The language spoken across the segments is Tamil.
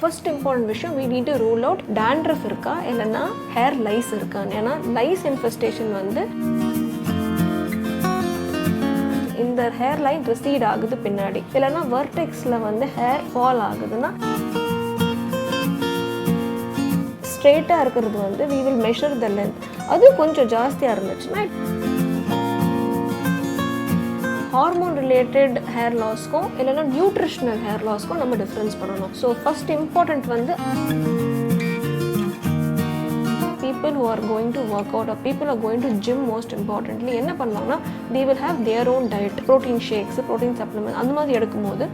First important விஷயம் we need to rule out dandruff இருக்கா இல்லைன்னா hair lice இருக்கான்னு. ஏன்னா lice infestation வந்து இந்த ஹேர் லைன் ரிசீட் ஆகுது பின்னாடி, இல்லைன்னா வெர்டெக்ஸில் வந்து ஹேர் ஃபால் ஆகுதுன்னா ஸ்ட்ரெயிட்டாக இருக்கிறது வந்து we will measure the length. அது கொஞ்சம் ஜாஸ்தியாக இருந்துச்சுன்னா ஹார்மோன் ரிலேட்டட் ஹேர் லாஸ்க்கும் இல்லைன்னா நியூட்ரிஷனல் ஹேர் லாஸ்க்கும் நம்ம டிஃப்ரென்ஸ் பண்ணணும். ஸோ ஃபர்ஸ்ட் இம்பார்ட்டன்ட் வந்து people who are going to work out or people are going to gym, most importantly என்ன பண்ணுவாங்கன்னா they will have their own diet, protein shakes, protein supplements அந்த மாதிரி எடுக்கும்போது.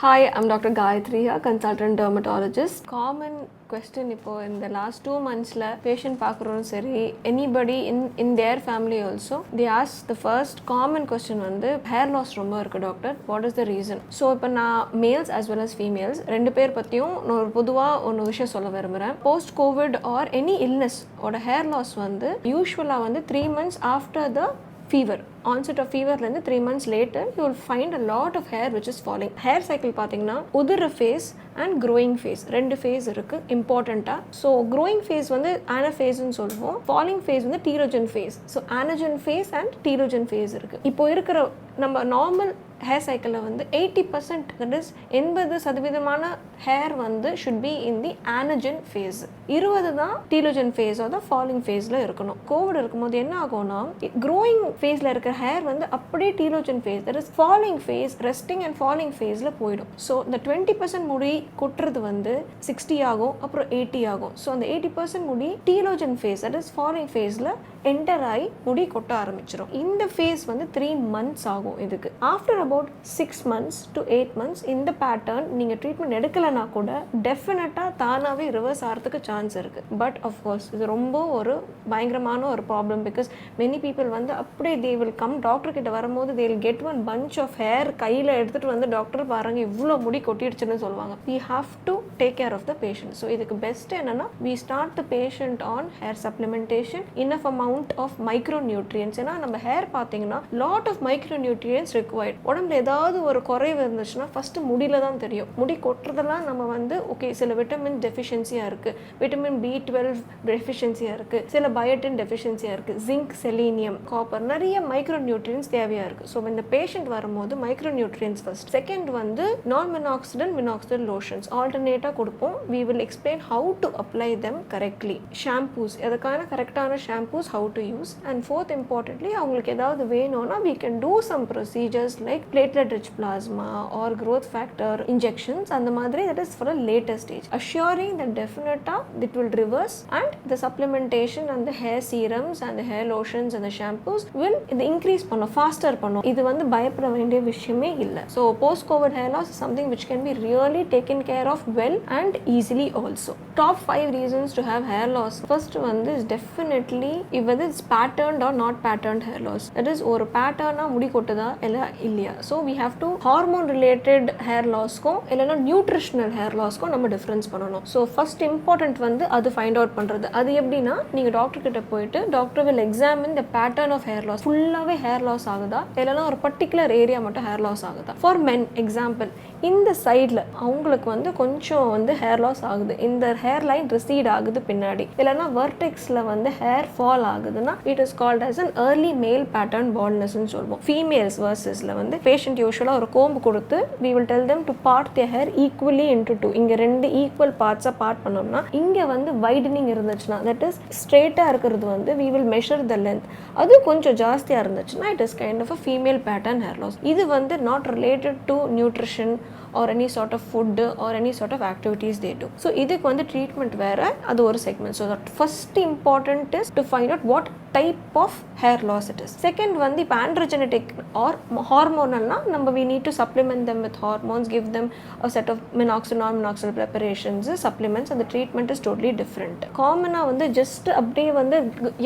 Hi, I'm Dr. Gayatri here, consultant dermatologist. Common question இப்போ இந்த லாஸ்ட் 2 monthsல பேஷண்ட் பார்க்குறோம் சரி, anybody in their family also they ask the first common question வந்து ஹேர் லாஸ் ரொம்ப இருக்குது doctor, what is the reason? So இப்போ நான் males as well as females ரெண்டு பேர் பற்றியும் நான் ஒரு பொதுவாக ஒன்று விஷயம் சொல்ல விரும்புகிறேன். Post Covid or any illness ஓட ஹேர் லாஸ் வந்து யூஸ்வலாக வந்து 3 months after the fever, onset of feverலேருந்து 3 months later you will find a lot of hair which is falling. Hair cycle பார்த்தீங்கன்னா உதிர ஃபேஸ் அண்ட் க்ரோயிங் ஃபேஸ் ரெண்டு ஃபேஸ் இருக்குது இம்பார்ட்டண்ட்டாக. ஸோ க்ரோயிங் ஃபேஸ் வந்து ஆனஃபேஸ்ன்னு சொல்லுவோம், ஃபாலிங் ஃபேஸ் வந்து telogen phase. So anagen phase and telogen phase இருக்குது. இப்போ இருக்கிற நம்ம நார்மல் ஹேர் சைக்கிளில் வந்து 80%, தட் இஸ் 80% ஹேர் வந்து should be in the anagen phase, 20 தான் telogen phase or the falling ஃபேஸில் இருக்கணும். கோவிட் இருக்கும்போது என்ன ஆகும்னா க்ரோயிங் ஃபேஸில் இருக்கிற ஹேர் வந்து அப்படியே telogen phase, that is falling phase, resting and falling ஃபேஸில் போயிடும். ஸோ இந்த 20% முடி கொட்டுறது வந்து 60 ஆகும், அப்புறம் 80 ஆகும். ஸோ அந்த 80% முடி telogen phase, that is falling ஃபேஸில் என்டர் ஆகி முடி கொட்ட ஆரம்பிச்சிடும். இந்த ஃபேஸ் வந்து 3 months ஆகும். இதுக்கு after about 6 months to 8 months இந்த பேட்டர்ன் நீங்கள் ட்ரீட்மெண்ட் எடுக்கலைன்னா கூட டெஃபினட்டாக தானாகவே ரிவர்ஸ் ஆகிறதுக்கு சான்ஸ் இருக்குது. பட் அஃப்கோர்ஸ் இது ரொம்ப ஒரு பயங்கரமான ஒரு ப்ராப்ளம். பிகாஸ் மெனி பீப்புள் வந்து அப்படியே தே வில் கம் டாக்டர் கிட்ட வரும்போது they will get one bunch of hair கையில் எடுத்துகிட்டு வந்து டாக்டர் பாருங்க இவ்வளோ முடி கொட்டிடுச்சுன்னு சொல்லுவாங்க. We have to take care of the patient. So இதுக்கு பெஸ்ட் என்னன்னா we start the patient on hair supplementation, enough amount of micro nutrients. ஏன்னா நம்ம ஹேர் பார்த்தீங்கன்னா lot of micro nutrients required. உடம்புல ஏதாவது ஒரு குறைவு இருந்துச்சுன்னா ஃபஸ்ட்டு முடியில தான் தெரியும். முடி கொட்டுறதெல்லாம் நம்ம வந்து ஓகே சில விட்டமின் டெஃபிஷியன்சியாக இருக்குது, விட்டமின் B12 டெஃபிஷியன்சியாக இருக்குது, சில பயோட்டின் டெஃபிஷியன்சியாக இருக்குது, ஜிங்க், செலீனியம், காப்பர், நிறைய மைக்ரோ நியூட்ரியன்ஸ் தேவையாக இருக்குது. ஸோ இந்த பேஷண்ட் வரும்போது மைக்ரோ நியூட்ரியன்ஸ் ஃபர்ஸ்ட். செகண்ட் வந்து நான் மினாக்சிடன் மினாக்சிடல் லோஷன்ஸ் ஆல்டர்னேட்டாக கொடுப்போம். We will explain how to apply them correctly. Shampoos எதுக்கான கரெக்டான shampoos how to use. And fourth importantly அவங்களுக்கு ஏதாவது வேணும்னா we can do some procedures like platelet rich plasma or growth factor injections அந்த மாதிரி. that is for a later stage, assuring that definitely it will reverse and the supplementation and the hair serums and the hair lotions and the shampoos will increase பண்ணும், faster பண்ணும். இது வந்து பயப்பட வேண்டிய விஷயமே இல்லை. so post covid hair loss is something which can be really taken care of well and easily also. top 5 reasons to have hair loss. first வந்து is definitely whether it's patterned or not patterned hair loss, that is ஒரு பேட்டர்னா முடி கொட்டுதா இல்லையா. So we have to hormone related hair லாஸ்க்கும் இல்லைன்னா நியூட்ரிஷனல் ஹேர் லாஸ்க்கும் நம்ம டிஃப்ரென்ஸ் பண்ணணும். ஸோ ஃபர்ஸ்ட் இம்பார்ட்டன்ட் வந்து அது ஃபைண்ட் அவுட் பண்ணுறது. அது எப்படின்னா நீங்கள் டாக்டர் கிட்ட போயிட்டு doctor will examine the pattern of hair loss. ஃபுல்லாகவே ஹேர் லாஸ் ஆகுதா இல்லைன்னா ஒரு பர்டிகுலர் ஏரியா மட்டும் ஹேர் லாஸ் ஆகுதா. ஃபார் மென் எக்ஸாம்பிள் இந்த சைடில் அவங்களுக்கு வந்து கொஞ்சம் வந்து ஹேர் லாஸ் ஆகுது, இந்த ஹேர் லைன் ரிசீட் ஆகுது பின்னாடி, இல்லைன்னா வெர்டெக்ஸில் வந்து ஹேர் ஃபால் ஆகுதுன்னா it is called as an early male pattern baldness ன்னு சொல்லுவோம். ஃபீமேல்ஸ் வர்சஸ்ல வந்து பேஷண்ட் யூஸ்வலாக ஒரு கோம்பு கொடுத்து we will tell them to part their hair equally into 2. இங்கே 2 ஈக்குவல் பார்ட்ஸாக பார்ட் பண்ணோம்னா இங்கே வந்து வைடனிங் இருந்துச்சுன்னா, தட் இஸ் ஸ்ட்ரெயிட்டாக இருக்கிறது வந்து we will measure the length. அது கொஞ்சம் ஜாஸ்தியாக இருந்துச்சுன்னா it is kind of a female pattern hair loss. இது வந்து not related to nutrition or any sort of food or any sort of activities they do. So இதுக்கு வந்து ட்ரீட்மெண்ட் வேறு, அது ஒரு segment. So that first important is to find out what type of hair loss it is. Second வந்து இப்போ ஆண்ட்ரோஜெனட்டிக் ஆர் ஹார்மோனல்னா நம்ம we need to supplement them with hormones, give them a set of minoxidil, non-minoxidil preparations, supplements, and the treatment is totally different. காமனாக வந்து ஜஸ்ட் அப்படியே வந்து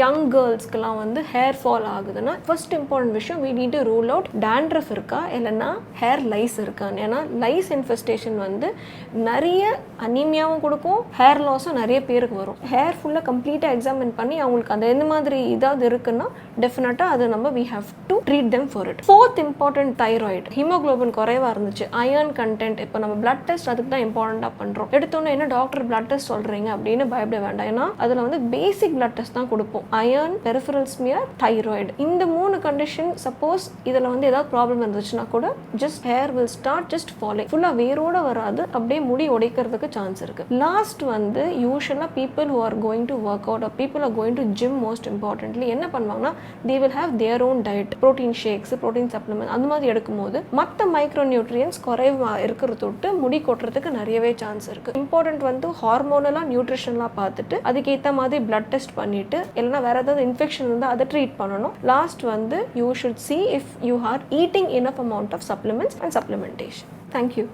யங் கேர்ள்ஸ்க்கெலாம் வந்து ஹேர் ஃபால் ஆகுதுன்னா ஃபர்ஸ்ட் இம்பார்ட்டன்ட் விஷயம் we need to rule out dandruff இருக்கா இல்லைன்னா ஹேர் லைஸ் இருக்கான்னு. ஏன்னா லைஸ் லைஸ் இன்ஃபெஸ்டேஷன் வந்து நிறைய அனீமியாவும் கொடுக்கும், ஹேர் லாஸும் நிறைய பேருக்கு வரும். ஹேர் ஃபுல்லாக கம்ப்ளீட்டாக எக்ஸாமின் பண்ணி அவங்களுக்கு அந்த எந்த மாதிரி இதாவது இருக்குன்னா டெஃபினட்டாக அது நம்ம we have to treat them for it. Fourth important, thyroid. Haemoglobin குறைவாக இருந்துச்சு, அயர்ன் கண்டென்ட். இப்போ நம்ம பிளட் டெஸ்ட் அதுக்கு தான் இம்பார்ட்டண்ட்டாக பண்ணுறோம். எடுத்தோன்னே என்ன டாக்டர் பிளட் டெஸ்ட் சொல்கிறீங்க அப்படின்னு பயப்பட வேண்டாம். ஏன்னா அதில் வந்து பேசிக் பிளட் டெஸ்ட் தான் கொடுப்போம். Iron, peripheral smear, thyroid. இந்த 3 கண்டிஷன் சப்போஸ் இதில் வந்து ஏதாவது ப்ராப்ளம் இருந்துச்சுன்னா கூட just hair will start just falling. ஃபுல்லாக வேரோட வராது, அப்படியே முடி உடைக்கிறதுக்கு சான்ஸ் இருக்குது. லாஸ்ட் வந்து யூஷுவலாக people who are going to work out or people are going to gym most importantly என்ன பண்ணுவாங்கன்னா they will have their own diet, protein shakes, protein supplements அந்த மாதிரி எடுக்கும்போது மற்ற மைக்ரோ நியூட்ரியன்ஸ் குறைவாக இருக்கிறத தொட்டு முடி கொட்டுறதுக்கு நிறையவே சான்ஸ் இருக்குது. இம்பார்ட்டன்ட் வந்து ஹார்மோனலாக நியூட்ரிஷன்லாம் பார்த்துட்டு அதுக்கேற்ற மாதிரி பிளட் டெஸ்ட் பண்ணிவிட்டு இல்லைனா வேறு ஏதாவது இன்ஃபெக்ஷன் இருந்தால் அதை ட்ரீட் பண்ணணும். லாஸ்ட் வந்து you should see if you are eating enough amount of supplements and supplementation. Thank you.